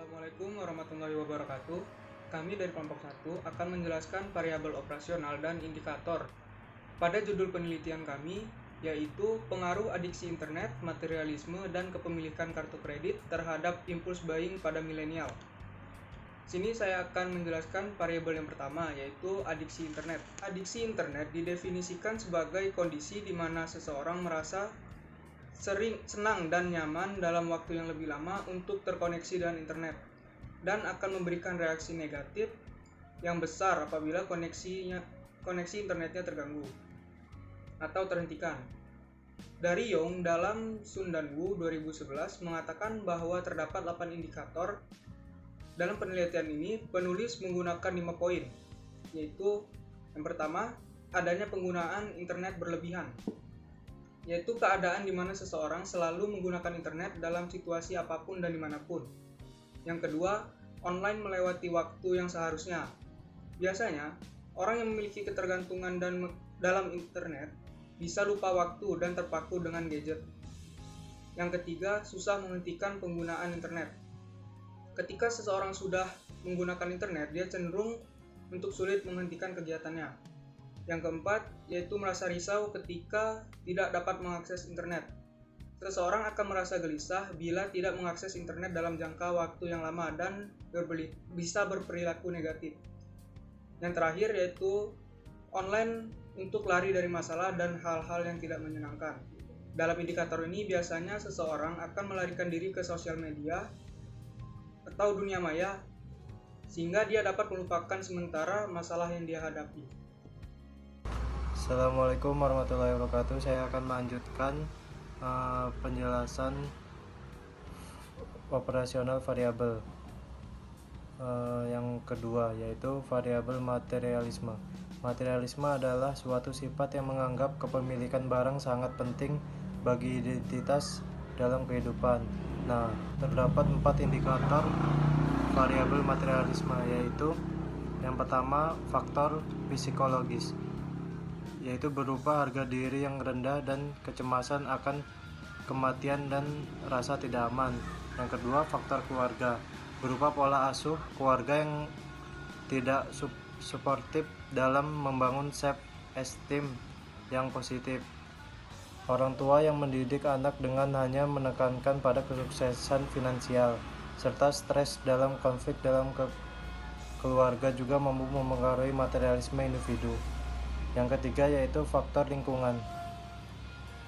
Assalamualaikum warahmatullahi wabarakatuh. Kami dari kelompok 1 akan menjelaskan variabel operasional dan indikator pada judul penelitian kami, yaitu pengaruh adiksi internet, materialisme, dan kepemilikan kartu kredit terhadap impulse buying pada milenial. Sini saya akan menjelaskan variabel yang pertama, yaitu adiksi internet. Adiksi internet didefinisikan sebagai kondisi di mana seseorang merasa senang dan nyaman dalam waktu yang lebih lama untuk terkoneksi dengan internet, dan akan memberikan reaksi negatif yang besar apabila koneksi internetnya terganggu atau terhentikan. Dari Young dalam Sundanwu 2011 mengatakan bahwa terdapat 8 indikator. Dalam penelitian ini, penulis menggunakan 5 poin, yaitu yang pertama, adanya penggunaan internet berlebihan, yaitu keadaan di mana seseorang selalu menggunakan internet dalam situasi apapun dan dimanapun. Yang kedua, online melewati waktu yang seharusnya. Biasanya, orang yang memiliki ketergantungan dalam internet bisa lupa waktu dan terpaku dengan gadget. Yang ketiga, susah menghentikan penggunaan internet. Ketika seseorang sudah menggunakan internet, dia cenderung untuk sulit menghentikan kegiatannya. Yang keempat, yaitu merasa risau ketika tidak dapat mengakses internet. Seseorang akan merasa gelisah bila tidak mengakses internet dalam jangka waktu yang lama dan bisa berperilaku negatif. Yang terakhir, yaitu online untuk lari dari masalah dan hal-hal yang tidak menyenangkan. Dalam indikator ini, biasanya seseorang akan melarikan diri ke sosial media atau dunia maya, sehingga dia dapat melupakan sementara masalah yang dia hadapi. Assalamualaikum warahmatullahi wabarakatuh. Saya akan melanjutkan penjelasan operasional variabel yang kedua, yaitu variabel materialisme. Materialisme adalah suatu sifat yang menganggap kepemilikan barang sangat penting bagi identitas dalam kehidupan. Nah, terdapat 4 indikator variabel materialisme, yaitu yang pertama, faktor psikologis, yaitu berupa harga diri yang rendah dan kecemasan akan kematian dan rasa tidak aman. Yang kedua, faktor keluarga, berupa pola asuh keluarga yang tidak suportif dalam membangun self-esteem yang positif. Orang tua yang mendidik anak dengan hanya menekankan pada kesuksesan finansial, serta stres dalam konflik dalam keluarga juga mampu mempengaruhi materialisme individu. Yang ketiga, yaitu faktor lingkungan.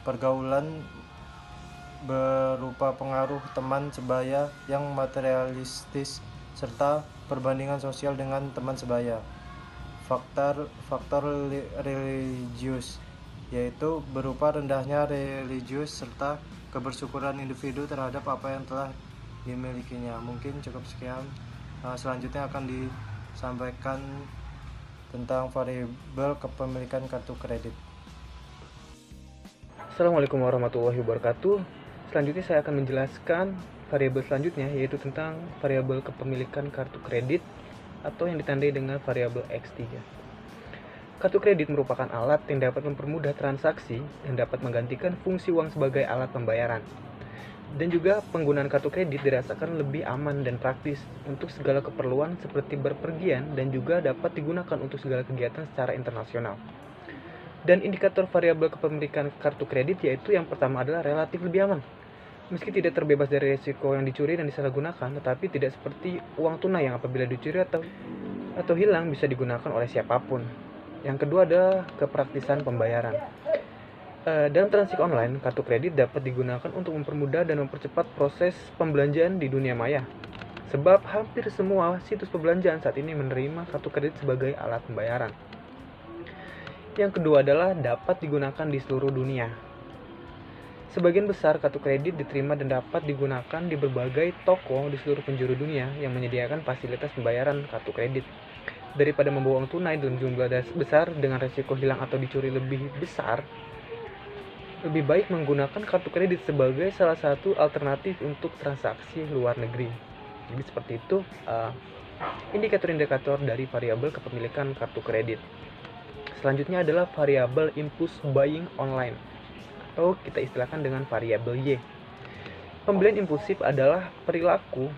Pergaulan berupa pengaruh teman sebaya yang materialistis serta perbandingan sosial dengan teman sebaya. Faktor religius, yaitu berupa rendahnya religius serta kebersyukuran individu terhadap apa yang telah dimilikinya. Mungkin cukup sekian. Selanjutnya akan disampaikan tentang variabel kepemilikan kartu kredit. Assalamualaikum warahmatullahi wabarakatuh. Selanjutnya saya akan menjelaskan variabel selanjutnya, yaitu tentang variabel kepemilikan kartu kredit atau yang ditandai dengan variabel X3. Kartu kredit merupakan alat yang dapat mempermudah transaksi dan dapat menggantikan fungsi uang sebagai alat pembayaran. Dan juga penggunaan kartu kredit dirasakan lebih aman dan praktis untuk segala keperluan seperti berpergian dan juga dapat digunakan untuk segala kegiatan secara internasional. Dan indikator variabel kepemilikan kartu kredit yaitu yang pertama adalah relatif lebih aman. Meski tidak terbebas dari risiko yang dicuri dan disalahgunakan, tetapi tidak seperti uang tunai yang apabila dicuri atau hilang bisa digunakan oleh siapapun. Yang kedua adalah kepraktisan pembayaran. Dalam transaksi online, kartu kredit dapat digunakan untuk mempermudah dan mempercepat proses pembelanjaan di dunia maya. Sebab hampir semua situs pembelanjaan saat ini menerima kartu kredit sebagai alat pembayaran. Yang kedua adalah dapat digunakan di seluruh dunia. Sebagian besar kartu kredit diterima dan dapat digunakan di berbagai toko di seluruh penjuru dunia yang menyediakan fasilitas pembayaran kartu kredit. Daripada membawa uang tunai dalam jumlah besar dengan resiko hilang atau dicuri lebih besar, lebih baik menggunakan kartu kredit sebagai salah satu alternatif untuk transaksi luar negeri. Jadi seperti itu indikator-indikator dari variabel kepemilikan kartu kredit. Selanjutnya adalah variabel impulse buying online, atau kita istilahkan dengan variabel Y. Pembelian impulsif adalah perilaku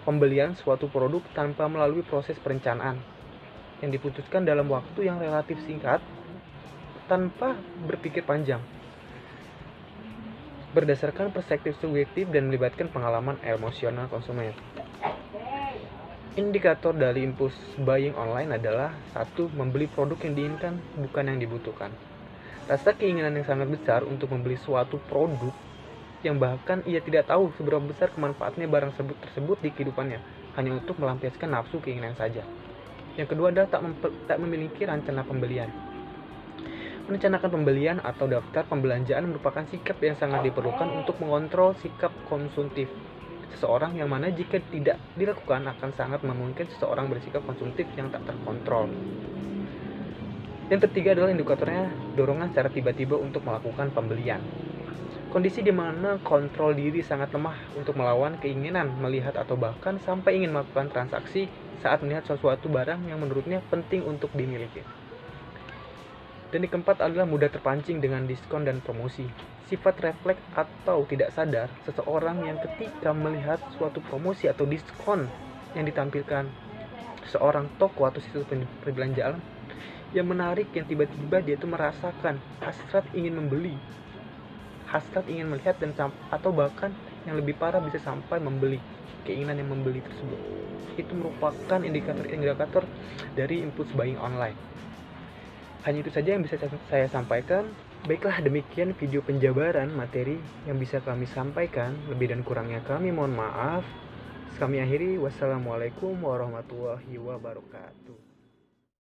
pembelian suatu produk tanpa melalui proses perencanaan yang diputuskan dalam waktu yang relatif singkat tanpa berpikir panjang, berdasarkan perspektif subjektif dan melibatkan pengalaman emosional konsumen. Indikator dari impulse buying online adalah: 1. Membeli produk yang diinginkan, bukan yang dibutuhkan. Rasa keinginan yang sangat besar untuk membeli suatu produk yang bahkan ia tidak tahu seberapa besar kemanfaatnya barang tersebut di kehidupannya, hanya untuk melampiaskan nafsu keinginan saja. Yang kedua adalah tak memiliki rencana pembelian. Merencanakan pembelian atau daftar pembelanjaan merupakan sikap yang sangat diperlukan untuk mengontrol sikap konsumtif seseorang, yang mana jika tidak dilakukan akan sangat memungkinkan seseorang bersikap konsumtif yang tak terkontrol. Yang ketiga adalah indikatornya dorongan secara tiba-tiba untuk melakukan pembelian. Kondisi di mana kontrol diri sangat lemah untuk melawan keinginan melihat atau bahkan sampai ingin melakukan transaksi saat melihat sesuatu barang yang menurutnya penting untuk dimiliki. Dan yang keempat adalah mudah terpancing dengan diskon dan promosi. Sifat refleks atau tidak sadar seseorang yang ketika melihat suatu promosi atau diskon yang ditampilkan seorang toko atau situs perbelanjaan yang menarik, yang tiba-tiba dia itu merasakan hasrat ingin membeli, hasrat ingin melihat, dan atau bahkan yang lebih parah bisa sampai membeli, keinginan yang membeli tersebut. Itu merupakan indikator dari impulse buying online. Hanya itu saja yang bisa saya sampaikan. Baiklah, demikian video penjabaran materi yang bisa kami sampaikan. Lebih dan kurangnya kami mohon maaf. Kami akhiri. Wassalamualaikum warahmatullahi wabarakatuh.